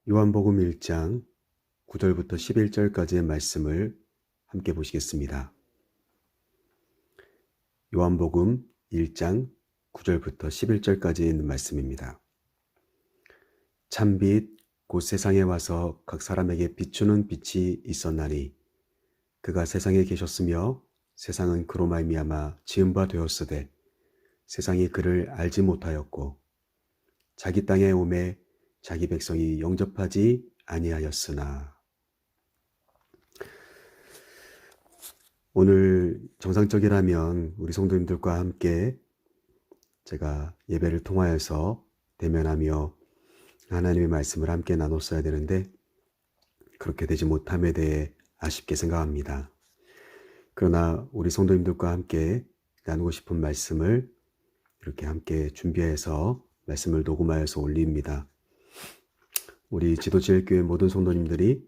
요한복음 1장 9절부터 11절까지의 말씀을 함께 보시겠습니다. 요한복음 1장 9절부터 11절까지 있는 말씀입니다. 참빛 곧 세상에 와서 각 사람에게 비추는 빛이 있었나니 그가 세상에 계셨으며 세상은 그로 말미암아 지은 바 되었으되 세상이 그를 알지 못하였고 자기 땅에 오매 자기 백성이 영접하지 아니하였으나. 오늘 정상적이라면 우리 성도님들과 함께 제가 예배를 통하여서 대면하며 하나님의 말씀을 함께 나눴어야 되는데 그렇게 되지 못함에 대해 아쉽게 생각합니다. 그러나 우리 성도님들과 함께 나누고 싶은 말씀을 이렇게 함께 준비해서 말씀을 녹음하여서 올립니다. 우리 지도제일교회 모든 성도님들이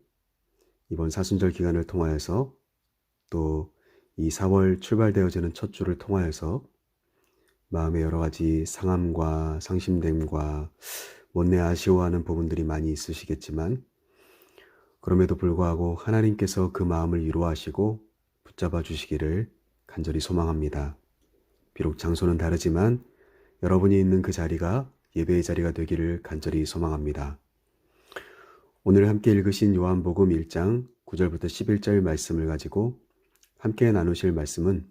이번 사순절 기간을 통하여서 또 이 4월 출발되어지는 첫 주를 통하여서 마음의 여러 가지 상함과 상심됨과 못내 아쉬워하는 부분들이 많이 있으시겠지만 그럼에도 불구하고 하나님께서 그 마음을 이루하시고 붙잡아 주시기를 간절히 소망합니다. 비록 장소는 다르지만 여러분이 있는 그 자리가 예배의 자리가 되기를 간절히 소망합니다. 오늘 함께 읽으신 요한복음 1장 9절부터 11절 말씀을 가지고 함께 나누실 말씀은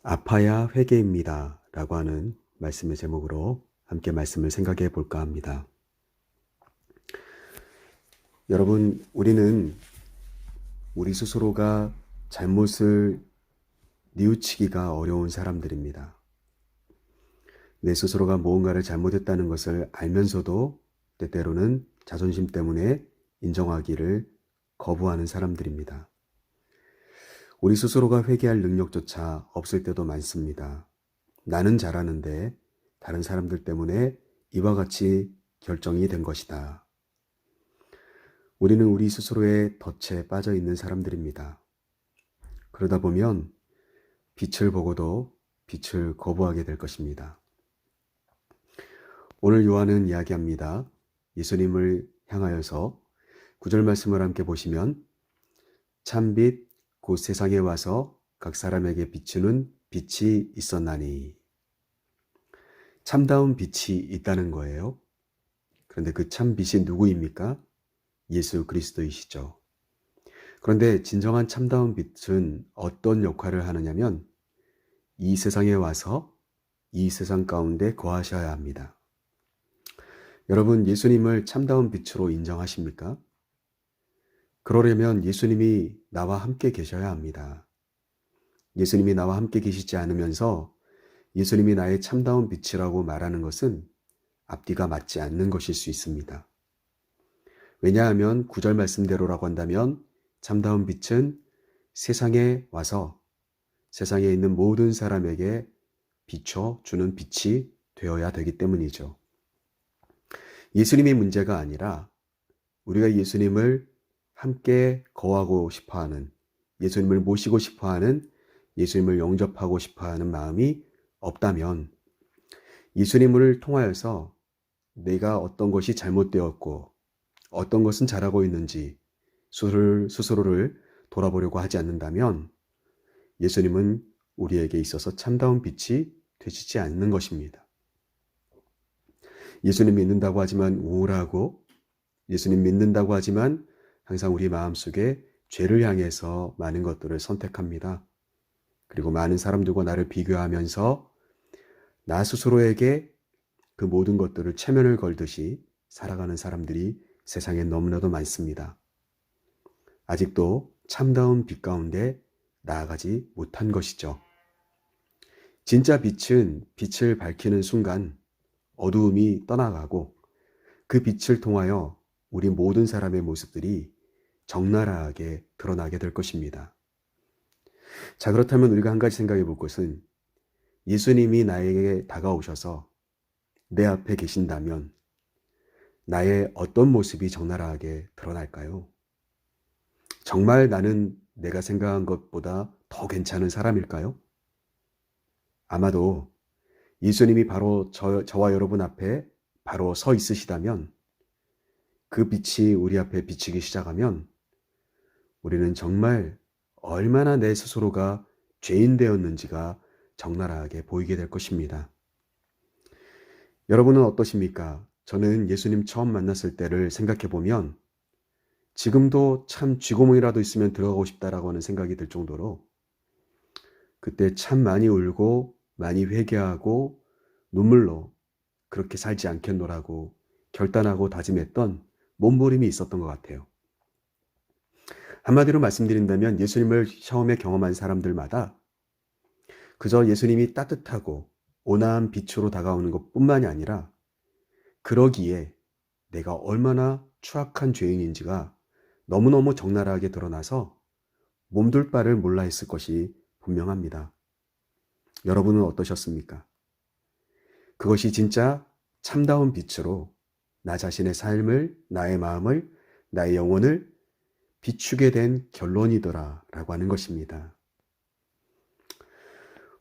아파야 회개입니다 라고 하는 말씀의 제목으로 함께 말씀을 생각해 볼까 합니다. 여러분, 우리는 우리 스스로가 잘못을 뉘우치기가 어려운 사람들입니다. 내 스스로가 무언가를 잘못했다는 것을 알면서도 때때로는 자존심 때문에 인정하기를 거부하는 사람들입니다. 우리 스스로가 회개할 능력조차 없을 때도 많습니다. 나는 잘하는데 다른 사람들 때문에 이와 같이 결정이 된 것이다. 우리는 우리 스스로의 덫에 빠져 있는 사람들입니다. 그러다 보면 빛을 보고도 빛을 거부하게 될 것입니다. 오늘 요한은 이야기합니다. 예수님을 향하여서 9절 말씀을 함께 보시면 참빛 곧 세상에 와서 각 사람에게 비추는 빛이 있었나니. 참다운 빛이 있다는 거예요. 그런데 그 참빛이 누구입니까? 예수 그리스도이시죠. 그런데 진정한 참다운 빛은 어떤 역할을 하느냐면 이 세상에 와서 이 세상 가운데 거하셔야 합니다. 여러분, 예수님을 참다운 빛으로 인정하십니까? 그러려면 예수님이 나와 함께 계셔야 합니다. 예수님이 나와 함께 계시지 않으면서 예수님이 나의 참다운 빛이라고 말하는 것은 앞뒤가 맞지 않는 것일 수 있습니다. 왜냐하면 9절 말씀대로라고 한다면 참다운 빛은 세상에 와서 세상에 있는 모든 사람에게 비춰주는 빛이 되어야 되기 때문이죠. 예수님의 문제가 아니라 우리가 예수님을 함께 거하고 싶어하는, 예수님을 모시고 싶어하는, 예수님을 영접하고 싶어하는 마음이 없다면 예수님을 통하여서 내가 어떤 것이 잘못되었고 어떤 것은 잘하고 있는지 스스로를 돌아보려고 하지 않는다면 예수님은 우리에게 있어서 참다운 빛이 되시지 않는 것입니다. 예수님 믿는다고 하지만 우울하고 예수님 믿는다고 하지만 항상 우리 마음속에 죄를 향해서 많은 것들을 선택합니다. 그리고 많은 사람들과 나를 비교하면서 나 스스로에게 그 모든 것들을 체면을 걸듯이 살아가는 사람들이 세상에 너무나도 많습니다. 아직도 참다운 빛 가운데 나아가지 못한 것이죠. 진짜 빛은 빛을 밝히는 순간 어두움이 떠나가고 그 빛을 통하여 우리 모든 사람의 모습들이 적나라하게 드러나게 될 것입니다. 자, 그렇다면 우리가 한 가지 생각해 볼 것은 예수님이 나에게 다가오셔서 내 앞에 계신다면 나의 어떤 모습이 적나라하게 드러날까요? 정말 나는 내가 생각한 것보다 더 괜찮은 사람일까요? 아마도 예수님이 바로 저와 여러분 앞에 바로 서 있으시다면 그 빛이 우리 앞에 비치기 시작하면 우리는 정말 얼마나 내 스스로가 죄인 되었는지가 적나라하게 보이게 될 것입니다. 여러분은 어떠십니까? 저는 예수님 처음 만났을 때를 생각해 보면 지금도 참 쥐구멍이라도 있으면 들어가고 싶다라고 하는 생각이 들 정도로 그때 참 많이 울고 많이 회개하고 눈물로 그렇게 살지 않겠노라고 결단하고 다짐했던 몸부림이 있었던 것 같아요. 한마디로 말씀드린다면 예수님을 처음에 경험한 사람들마다 그저 예수님이 따뜻하고 온화한 빛으로 다가오는 것뿐만이 아니라 그러기에 내가 얼마나 추악한 죄인인지가 너무너무 적나라하게 드러나서 몸둘 바를 몰라 했을 것이 분명합니다. 여러분은 어떠셨습니까? 그것이 진짜 참다운 빛으로 나 자신의 삶을, 나의 마음을, 나의 영혼을 비추게 된 결론이더라 라고 하는 것입니다.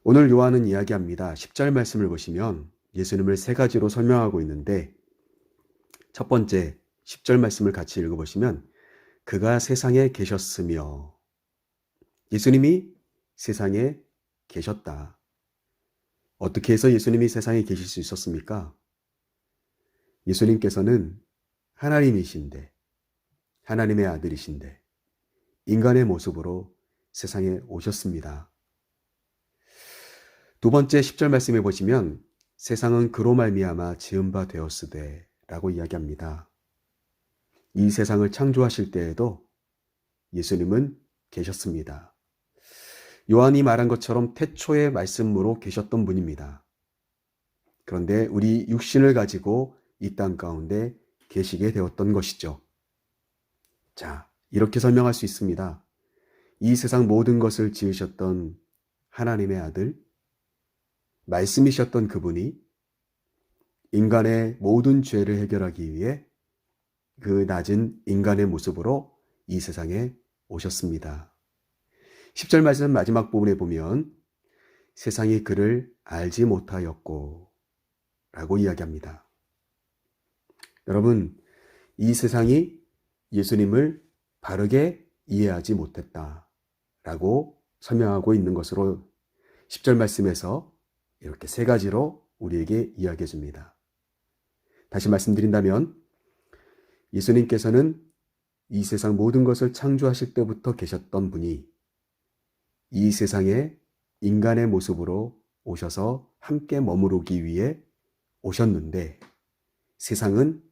오늘 요한은 이야기합니다. 10절 말씀을 보시면 예수님을 세 가지로 설명하고 있는데 첫 번째 10절 말씀을 같이 읽어보시면 그가 세상에 계셨으며 예수님이 세상에 계셨다. 어떻게 해서 예수님이 세상에 계실 수 있었습니까? 예수님께서는 하나님이신데 하나님의 아들이신데 인간의 모습으로 세상에 오셨습니다. 두 번째 10절 말씀에 보시면 세상은 그로 말미암아 지은 바 되었으되 라고 이야기합니다. 이 세상을 창조하실 때에도 예수님은 계셨습니다. 요한이 말한 것처럼 태초의 말씀으로 계셨던 분입니다. 그런데 우리 육신을 가지고 이 땅 가운데 계시게 되었던 것이죠. 자, 이렇게 설명할 수 있습니다. 이 세상 모든 것을 지으셨던 하나님의 아들, 말씀이셨던 그분이 인간의 모든 죄를 해결하기 위해 그 낮은 인간의 모습으로 이 세상에 오셨습니다. 10절 말씀 마지막 부분에 보면 세상이 그를 알지 못하였고 라고 이야기합니다. 여러분, 이 세상이 예수님을 바르게 이해하지 못했다 라고 설명하고 있는 것으로 10절 말씀에서 이렇게 세 가지로 우리에게 이야기해 줍니다. 다시 말씀드린다면 예수님께서는 이 세상 모든 것을 창조하실 때부터 계셨던 분이 이 세상에 인간의 모습으로 오셔서 함께 머무르기 위해 오셨는데 세상은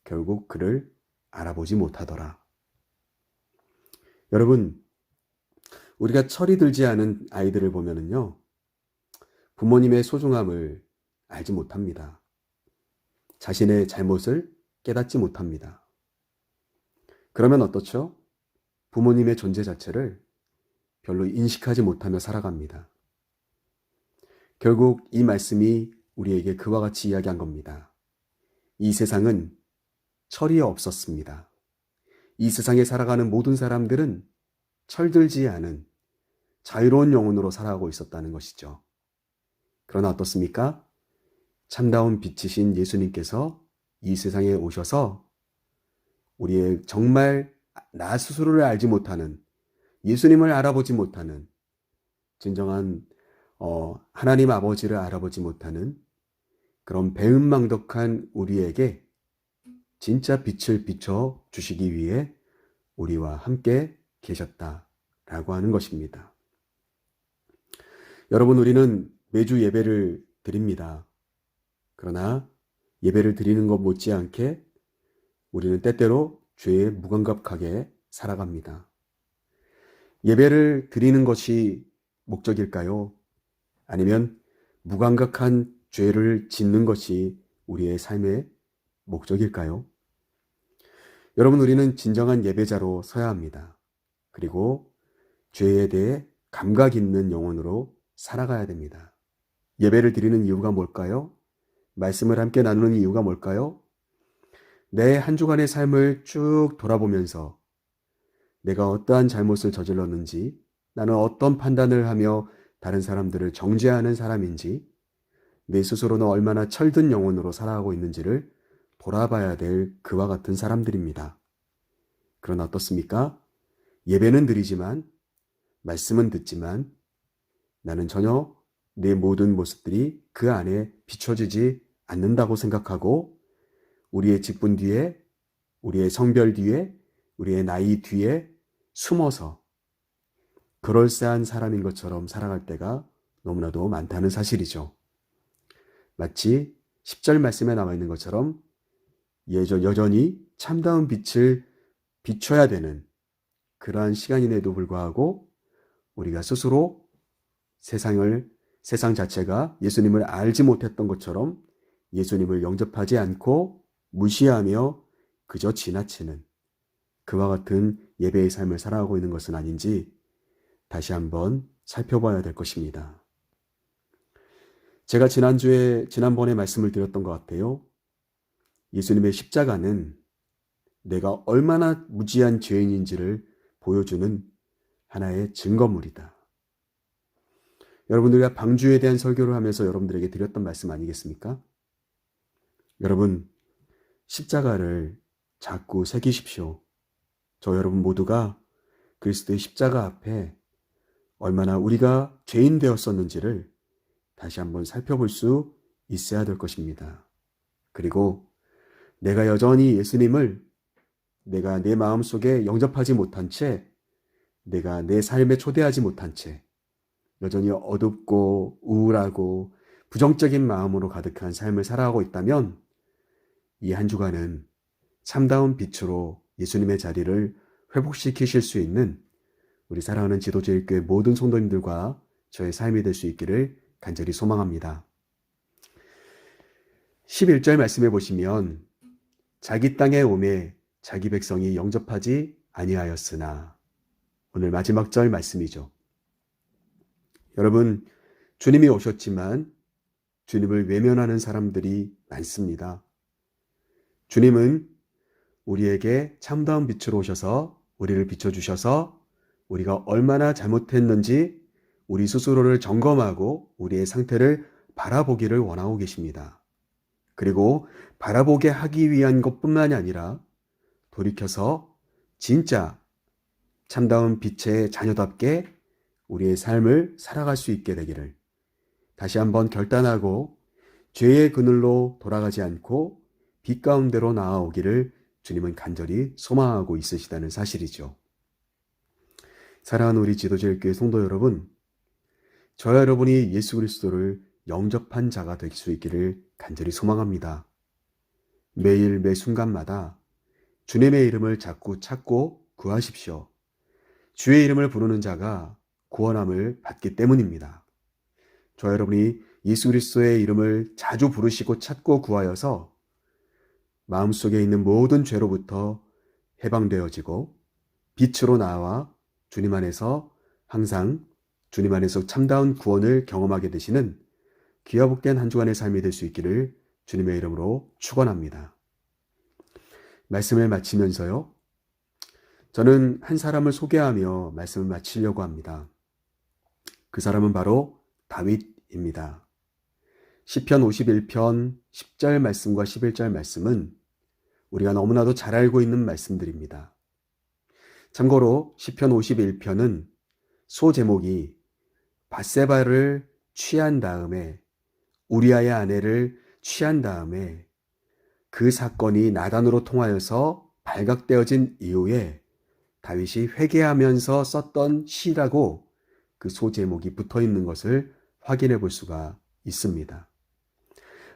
결국 그를 알아보지 못하더라. 여러분, 우리가 철이 들지 않은 아이들을 보면은요, 부모님의 소중함을 알지 못합니다. 자신의 잘못을 깨닫지 못합니다. 그러면 어떻죠? 부모님의 존재 자체를 별로 인식하지 못하며 살아갑니다. 결국 이 말씀이 우리에게 그와 같이 이야기한 겁니다. 이 세상은 철이 없었습니다. 이 세상에 살아가는 모든 사람들은 철들지 않은 자유로운 영혼으로 살아가고 있었다는 것이죠. 그러나 어떻습니까? 참다운 빛이신 예수님께서 이 세상에 오셔서 우리의 정말 나 스스로를 알지 못하는, 예수님을 알아보지 못하는, 진정한 하나님 아버지를 알아보지 못하는 그런 배은망덕한 우리에게 진짜 빛을 비춰 주시기 위해 우리와 함께 계셨다라고 하는 것입니다. 여러분, 우리는 매주 예배를 드립니다. 그러나 예배를 드리는 것 못지않게 우리는 때때로 죄에 무감각하게 살아갑니다. 예배를 드리는 것이 목적일까요? 아니면 무감각한 죄를 짓는 것이 우리의 삶의 목적일까요? 여러분, 우리는 진정한 예배자로 서야 합니다. 그리고 죄에 대해 감각 있는 영혼으로 살아가야 됩니다. 예배를 드리는 이유가 뭘까요? 말씀을 함께 나누는 이유가 뭘까요? 내 한 주간의 삶을 쭉 돌아보면서 내가 어떠한 잘못을 저질렀는지, 나는 어떤 판단을 하며 다른 사람들을 정죄하는 사람인지, 내 스스로는 얼마나 철든 영혼으로 살아가고 있는지를 돌아봐야 될 그와 같은 사람들입니다. 그러나 어떻습니까? 예배는 드리지만, 말씀은 듣지만, 나는 전혀 내 모든 모습들이 그 안에 비춰지지 않는다고 생각하고, 우리의 직분 뒤에, 우리의 성별 뒤에, 우리의 나이 뒤에 숨어서 그럴싸한 사람인 것처럼 살아갈 때가 너무나도 많다는 사실이죠. 마치 10절 말씀에 나와 있는 것처럼 여전히 참다운 빛을 비춰야 되는 그러한 시간임에도 불구하고 우리가 스스로 세상 자체가 예수님을 알지 못했던 것처럼 예수님을 영접하지 않고 무시하며 그저 지나치는 그와 같은 예배의 삶을 살아가고 있는 것은 아닌지 다시 한번 살펴봐야 될 것입니다. 제가 지난번에 말씀을 드렸던 것 같아요. 예수님의 십자가는 내가 얼마나 무지한 죄인인지를 보여주는 하나의 증거물이다. 여러분들과 방주에 대한 설교를 하면서 여러분들에게 드렸던 말씀 아니겠습니까? 여러분, 십자가를 자꾸 새기십시오. 저 여러분 모두가 그리스도의 십자가 앞에 얼마나 우리가 죄인 되었었는지를 다시 한번 살펴볼 수 있어야 될 것입니다. 그리고 내가 여전히 예수님을 내가 내 마음속에 영접하지 못한 채, 내가 내 삶에 초대하지 못한 채, 여전히 어둡고 우울하고 부정적인 마음으로 가득한 삶을 살아가고 있다면 이 한 주간은 참다운 빛으로 예수님의 자리를 회복시키실 수 있는 우리 사랑하는 지도제일교회 모든 성도님들과 저의 삶이 될 수 있기를 간절히 소망합니다. 11절 말씀해 보시면 자기 땅에 오매 자기 백성이 영접하지 아니하였으나, 오늘 마지막 절 말씀이죠. 여러분, 주님이 오셨지만 주님을 외면하는 사람들이 많습니다. 주님은 우리에게 참다운 빛으로 오셔서 우리를 비춰주셔서 우리가 얼마나 잘못했는지 우리 스스로를 점검하고 우리의 상태를 바라보기를 원하고 계십니다. 그리고 바라보게 하기 위한 것뿐만이 아니라 돌이켜서 진짜 참다운 빛의 자녀답게 우리의 삶을 살아갈 수 있게 되기를 다시 한번 결단하고 죄의 그늘로 돌아가지 않고 빛 가운데로 나아오기를 주님은 간절히 소망하고 있으시다는 사실이죠. 사랑하는 우리 지도제일교회 성도 여러분, 저와 여러분이 예수 그리스도를 영접한 자가 될 수 있기를 간절히 소망합니다. 매일 매 순간마다 주님의 이름을 자꾸 찾고 구하십시오. 주의 이름을 부르는 자가 구원함을 받기 때문입니다. 저와 여러분이 예수 그리스도의 이름을 자주 부르시고 찾고 구하여서 마음속에 있는 모든 죄로부터 해방되어지고 빛으로 나와 주님 안에서 항상 주님 안에서 참다운 구원을 경험하게 되시는 귀하 복된 한 주간의 삶이 될 수 있기를 주님의 이름으로 축원합니다. 말씀을 마치면서요, 저는 한 사람을 소개하며 말씀을 마치려고 합니다. 그 사람은 바로 다윗입니다. 시편 51편 10절 말씀과 11절 말씀은 우리가 너무나도 잘 알고 있는 말씀들입니다. 참고로 시편 51편은 소제목이 밧세바를 취한 다음에, 우리아의 아내를 취한 다음에 그 사건이 나단으로 통하여서 발각되어진 이후에 다윗이 회개하면서 썼던 시라고 그 소제목이 붙어 있는 것을 확인해 볼 수가 있습니다.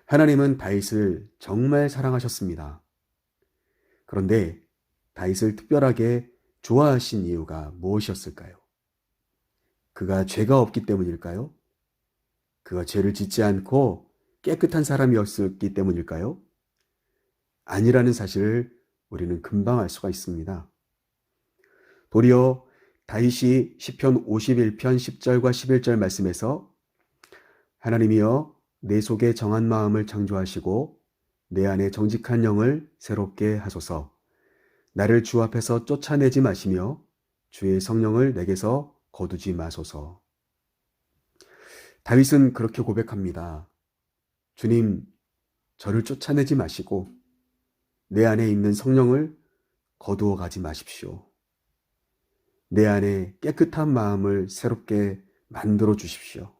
하나님은 다윗을 정말 사랑하셨습니다. 그런데 다윗을 특별하게 좋아하신 이유가 무엇이었을까요? 그가 죄가 없기 때문일까요? 그가 죄를 짓지 않고 깨끗한 사람이었기 때문일까요? 아니라는 사실을 우리는 금방 알 수가 있습니다. 도리어 다윗이 시편 51편 10절과 11절 말씀에서 하나님이여 내 속에 정한 마음을 창조하시고 내 안에 정직한 영을 새롭게 하소서. 나를 주 앞에서 쫓아내지 마시며 주의 성령을 내게서 거두지 마소서. 다윗은 그렇게 고백합니다. 주님, 저를 쫓아내지 마시고 내 안에 있는 성령을 거두어 가지 마십시오. 내 안에 깨끗한 마음을 새롭게 만들어 주십시오.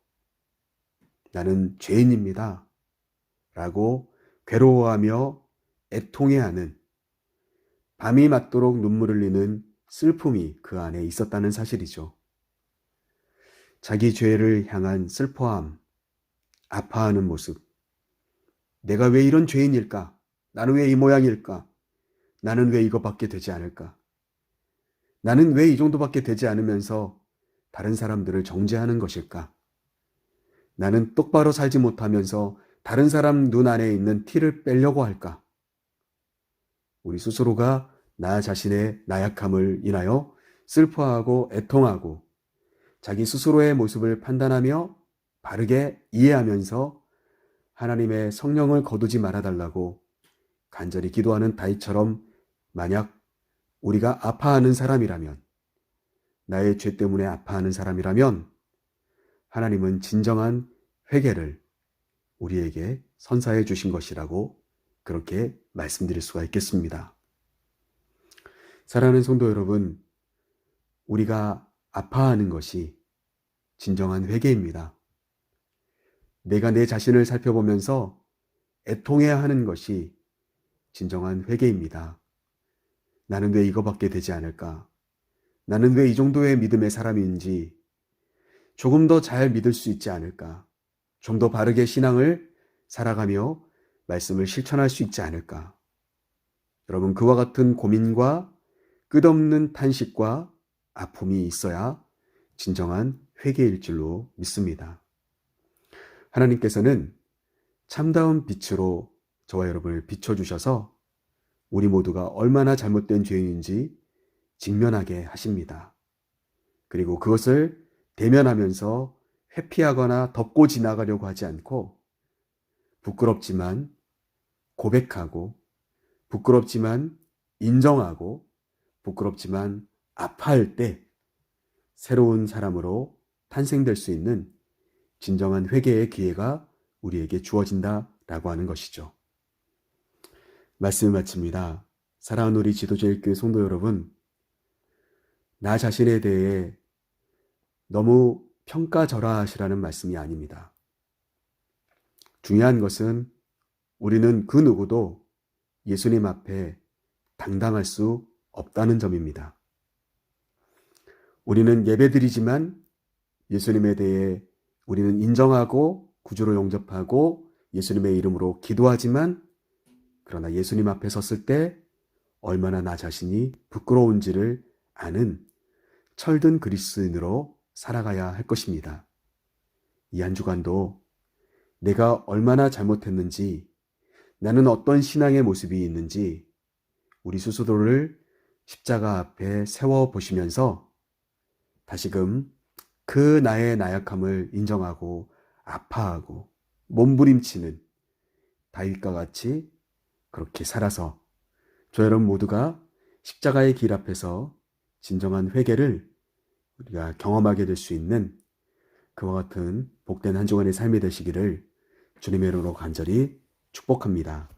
나는 죄인입니다. 라고 괴로워하며 애통해하는, 밤이 맞도록 눈물을 흘리는 슬픔이 그 안에 있었다는 사실이죠. 자기 죄를 향한 슬퍼함, 아파하는 모습. 내가 왜 이런 죄인일까? 나는 왜 이 모양일까? 나는 왜 이거밖에 되지 않을까? 나는 왜 이 정도밖에 되지 않으면서 다른 사람들을 정죄하는 것일까? 나는 똑바로 살지 못하면서 다른 사람 눈 안에 있는 티를 빼려고 할까? 우리 스스로가 나 자신의 나약함을 인하여 슬퍼하고 애통하고 자기 스스로의 모습을 판단하며 바르게 이해하면서 하나님의 성령을 거두지 말아달라고 간절히 기도하는 다윗처럼 만약 우리가 아파하는 사람이라면, 나의 죄 때문에 아파하는 사람이라면 하나님은 진정한 회개를 우리에게 선사해 주신 것이라고 그렇게 말씀드릴 수가 있겠습니다. 사랑하는 성도 여러분, 우리가 아파하는 것이 진정한 회개입니다. 내가 내 자신을 살펴보면서 애통해야 하는 것이 진정한 회개입니다. 나는 왜 이거밖에 되지 않을까? 나는 왜 이 정도의 믿음의 사람인지 조금 더 잘 믿을 수 있지 않을까? 좀 더 바르게 신앙을 살아가며 말씀을 실천할 수 있지 않을까? 여러분, 그와 같은 고민과 끝없는 탄식과 아픔이 있어야 진정한 회개일 줄로 믿습니다. 하나님께서는 참다운 빛으로 저와 여러분을 비춰주셔서 우리 모두가 얼마나 잘못된 죄인인지 직면하게 하십니다. 그리고 그것을 대면하면서 회피하거나 덮고 지나가려고 하지 않고 부끄럽지만 고백하고 부끄럽지만 인정하고 부끄럽지만 아파할 때 새로운 사람으로 탄생될 수 있는 진정한 회개의 기회가 우리에게 주어진다라고 하는 것이죠. 말씀을 마칩니다. 사랑하는 우리 지도자일교회 성도 여러분, 나 자신에 대해 너무 평가절하하시라는 말씀이 아닙니다. 중요한 것은 우리는 그 누구도 예수님 앞에 당당할 수 없다는 점입니다. 우리는 예배드리지만 예수님에 대해 우리는 인정하고 구주로 영접하고 예수님의 이름으로 기도하지만 그러나 예수님 앞에 섰을 때 얼마나 나 자신이 부끄러운지를 아는 철든 그리스도인으로 살아가야 할 것입니다. 이 한 주간도 내가 얼마나 잘못했는지, 나는 어떤 신앙의 모습이 있는지 우리 스스로를 십자가 앞에 세워보시면서 다시금 그 나의 나약함을 인정하고 아파하고 몸부림치는 다윗과 같이 그렇게 살아서 저 여러분 모두가 십자가의 길 앞에서 진정한 회개를 우리가 경험하게 될 수 있는 그와 같은 복된 한 주간의 삶이 되시기를 주님의 이름으로 간절히 축복합니다.